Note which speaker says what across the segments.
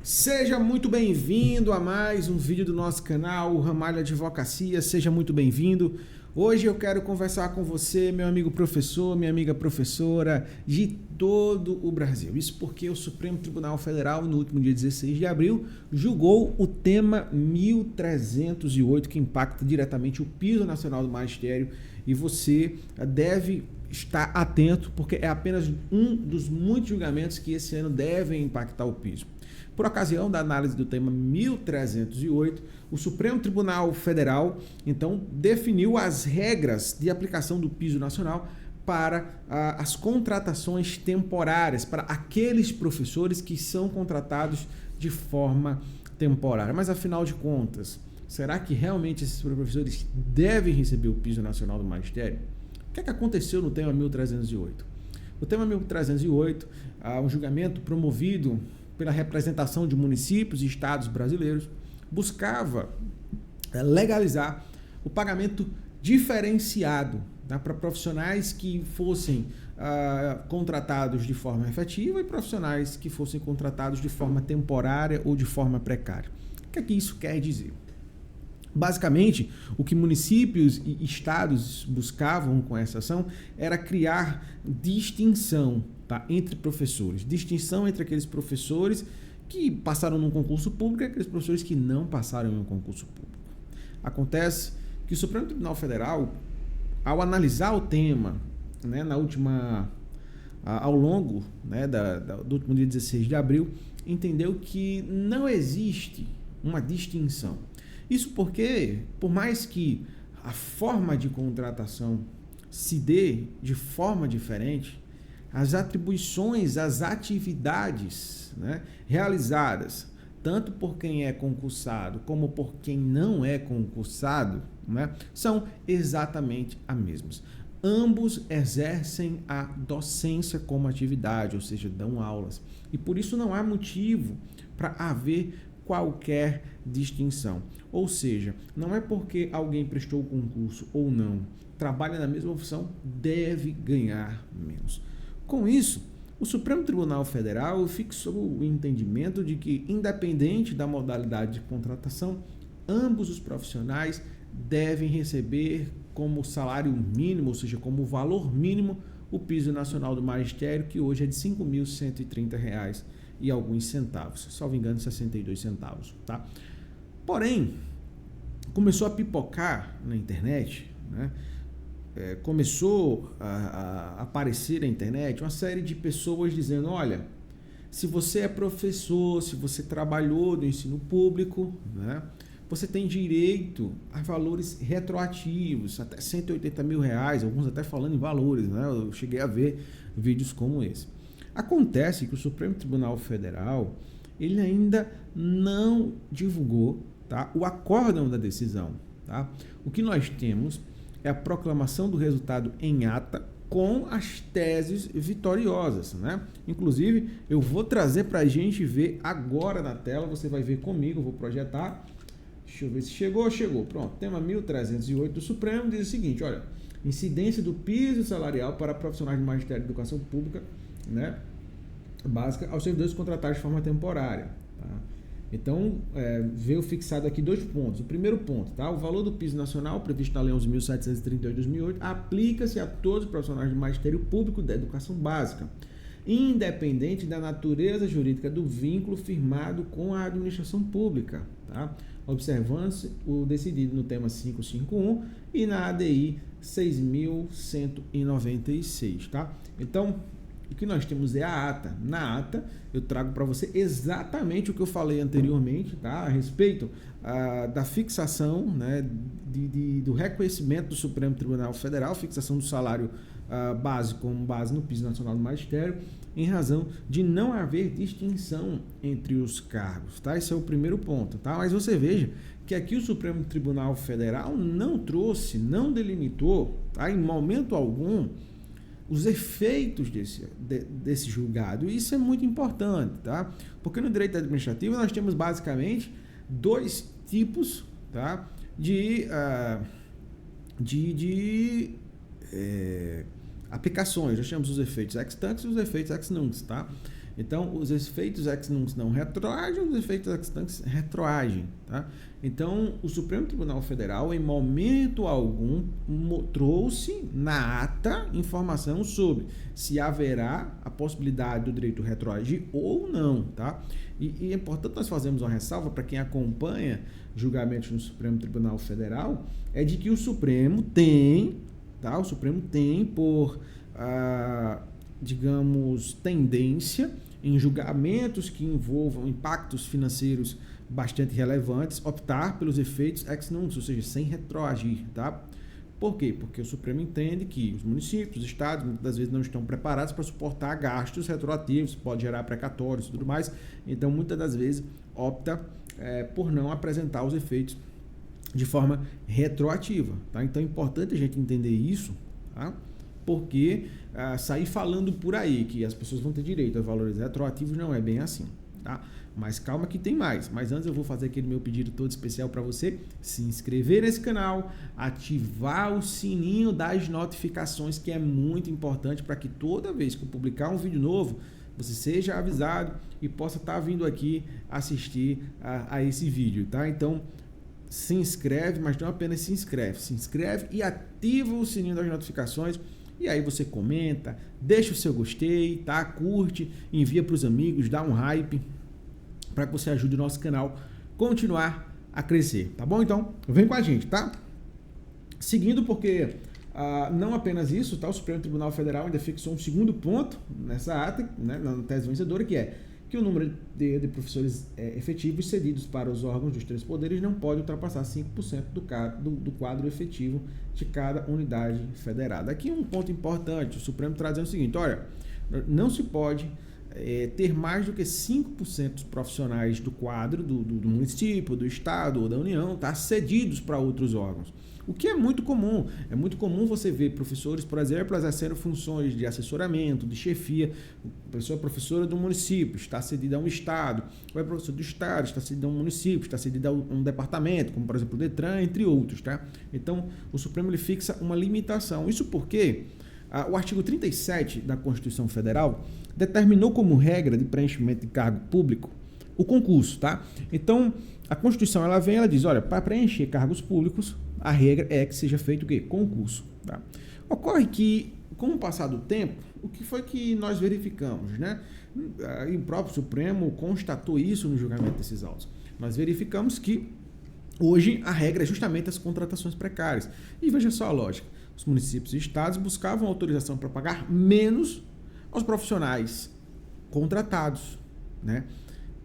Speaker 1: Seja muito bem-vindo a mais um vídeo do nosso canal, o Ramalho Advocacia. Seja muito bem-vindo. Hoje eu quero conversar com você, meu amigo professor, minha amiga professora de todo o Brasil. Isso porque o Supremo Tribunal Federal, no último dia 16 de abril, julgou o tema 1308, que impacta diretamente o piso nacional do magistério, e você deve estar atento, porque é apenas um dos muitos julgamentos que esse ano devem impactar o piso. Por ocasião da análise do tema 1308, o Supremo Tribunal Federal, então, definiu as regras de aplicação do piso nacional para as contratações temporárias, para aqueles professores que são contratados de forma temporária. Mas, afinal de contas, será que realmente esses professores devem receber o piso nacional do magistério? O que é que aconteceu no tema 1308? O tema 1308, um julgamento promovido pela representação de municípios e estados brasileiros, buscava legalizar o pagamento diferenciado, tá, para profissionais que fossem contratados de forma efetiva e profissionais que fossem contratados de forma temporária ou de forma precária. O que é que isso quer dizer? Basicamente, o que municípios e estados buscavam com essa ação era criar distinção, tá, entre professores. Distinção entre aqueles professores que passaram num concurso público e aqueles professores que não passaram em um concurso público. Acontece que o Supremo Tribunal Federal, ao analisar o tema, né, ao longo, né, do último dia 16 de abril, entendeu que não existe uma distinção. Isso porque, por mais que a forma de contratação se dê de forma diferente, as atribuições, as atividades, né, realizadas, tanto por quem é concursado como por quem não é concursado, né, são exatamente as mesmas. Ambos exercem a docência como atividade, ou seja, dão aulas. E por isso não há motivo para haver qualquer distinção. Ou seja, não é porque alguém prestou o concurso ou não, trabalha na mesma função, deve ganhar menos. Com isso, o Supremo Tribunal Federal fixou o entendimento de que, independente da modalidade de contratação, ambos os profissionais devem receber como salário mínimo, ou seja, como valor mínimo, o piso nacional do magistério, que hoje é de R$ 5.130 e alguns centavos, salvo engano, 62 centavos, tá? Porém, começou a pipocar na internet, né? Começou a aparecer na internet uma série de pessoas dizendo: olha, se você é professor, se você trabalhou no ensino público, né, você tem direito a valores retroativos, até R$180 mil, alguns até falando em valores, né? Eu cheguei a ver vídeos como esse. Acontece que o Supremo Tribunal Federal, ele ainda não divulgou, tá, o acórdão da decisão, tá? O que nós temos é a proclamação do resultado em ata com as teses vitoriosas, né? Inclusive, eu vou trazer para a gente ver agora na tela, você vai ver comigo, eu vou projetar. Deixa eu ver se chegou. Pronto, tema 1308 do Supremo diz o seguinte, olha: incidência do piso salarial para profissionais do Magistério de Educação Pública, né, básica, aos servidores contratados de forma temporária, tá? Então, veio fixado aqui dois pontos. O primeiro ponto, tá? O valor do piso nacional, previsto na Lei 11.738 de 2008, aplica-se a todos os profissionais do Magistério Público da Educação Básica, independente da natureza jurídica do vínculo firmado com a administração pública, tá? Observando-se o decidido no tema 551 e na ADI 6.196, tá? Então, o que nós temos é a ata. Na ata, eu trago para você exatamente o que eu falei anteriormente, tá, a respeito da fixação, né, do reconhecimento do Supremo Tribunal Federal, fixação do salário básico com base no piso nacional do magistério, em razão de não haver distinção entre os cargos, tá? Esse é o primeiro ponto, tá? Mas você veja que aqui o Supremo Tribunal Federal não delimitou, tá, em momento algum, os efeitos desse julgado. E isso é muito importante, tá? Porque no direito administrativo nós temos basicamente dois tipos, tá, de aplicações. Nós temos os efeitos ex tanto e os efeitos ex nunc, tá? Então, os efeitos ex nunc não retroagem, os efeitos ex tunc retroagem, tá? Então, o Supremo Tribunal Federal, em momento algum, trouxe na ata informação sobre se haverá a possibilidade do direito retroagir ou não, tá? E é importante nós fazermos uma ressalva para quem acompanha julgamentos no Supremo Tribunal Federal, é de que o Supremo tem, tá? O Supremo tem por, digamos, tendência em julgamentos que envolvam impactos financeiros bastante relevantes, optar pelos efeitos ex nunc, ou seja, sem retroagir, tá? Por quê? Porque o Supremo entende que os municípios, os estados, muitas das vezes não estão preparados para suportar gastos retroativos, pode gerar precatórios e tudo mais, então muitas das vezes opta por não apresentar os efeitos de forma retroativa, tá? Então é importante a gente entender isso, tá? Porque sair falando por aí que as pessoas vão ter direito a valores retroativos não é bem assim, tá? Mas calma que tem mais. Mas antes eu vou fazer aquele meu pedido todo especial para você se inscrever nesse canal, ativar o sininho das notificações, que é muito importante para que toda vez que eu publicar um vídeo novo, você seja avisado e possa estar vindo aqui assistir a esse vídeo, tá? Então, se inscreve, mas não apenas se inscreve e ativa o sininho das notificações. E aí você comenta, deixa o seu gostei, tá? Curte, envia para os amigos, dá um hype, para que você ajude o nosso canal a continuar a crescer, tá bom? Então, vem com a gente, tá? Seguindo, porque não apenas isso, tá? O Supremo Tribunal Federal ainda fixou um segundo ponto nessa ata, né, na tese vencedora, que é que o número de professores efetivos cedidos para os órgãos dos três poderes não pode ultrapassar 5% do quadro efetivo de cada unidade federada. Aqui um ponto importante, o Supremo traz o seguinte, olha, não se pode ter mais do que 5% dos profissionais do quadro do município, do estado ou da União, tá, cedidos para outros órgãos. O que é muito comum. É muito comum você ver professores, por exemplo, exercendo funções de assessoramento, de chefia. A pessoa é professora do município, está cedida a um estado. Ou é professor do estado, está cedida a um município, está cedida a um departamento, como por exemplo o Detran, entre outros, tá? Então, o Supremo ele fixa uma limitação. Isso porque o artigo 37 da Constituição Federal determinou como regra de preenchimento de cargo público o concurso, tá? Então, a Constituição ela diz, olha, para preencher cargos públicos, a regra é que seja feito o quê? Concurso, tá? Ocorre que, com o passar do tempo, o que foi que nós verificamos, né? E o próprio Supremo constatou isso no julgamento desses autos. Nós verificamos que hoje a regra é justamente as contratações precárias. E veja só a lógica, os municípios e estados buscavam autorização para pagar menos aos profissionais contratados, né?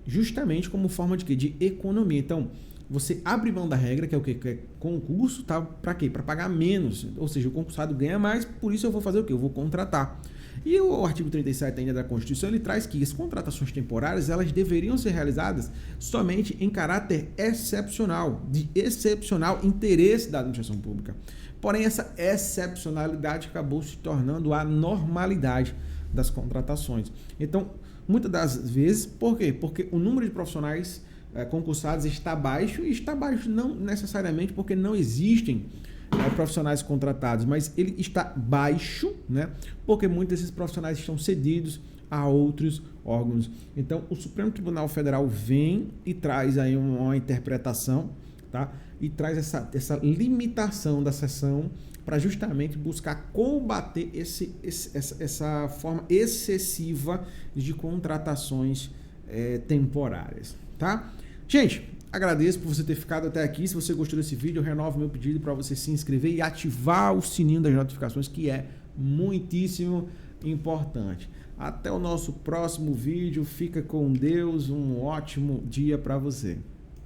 Speaker 1: Justamente como forma de quê? De economia. Então, você abre mão da regra, que é o quê? Que é concurso, tá? Para quê? Para pagar menos. Ou seja, o concursado ganha mais, por isso eu vou fazer o quê? Eu vou contratar. E o artigo 37 ainda da Constituição, ele traz que as contratações temporárias, elas deveriam ser realizadas somente em caráter excepcional, de excepcional interesse da administração pública. Porém, essa excepcionalidade acabou se tornando a normalidade das contratações. Então, muitas das vezes, por quê? Porque o número de profissionais concursados está baixo, e está baixo não necessariamente porque não existem profissionais contratados, mas ele está baixo, né? Porque muitos desses profissionais estão cedidos a outros órgãos. Então, o Supremo Tribunal Federal vem e traz aí uma interpretação, tá? E traz essa limitação da seção para justamente buscar combater essa forma excessiva de contratações temporárias, tá? Gente, agradeço por você ter ficado até aqui. Se você gostou desse vídeo, eu renovo meu pedido para você se inscrever e ativar o sininho das notificações, que é muitíssimo importante. Até o nosso próximo vídeo. Fica com Deus. Um ótimo dia para você.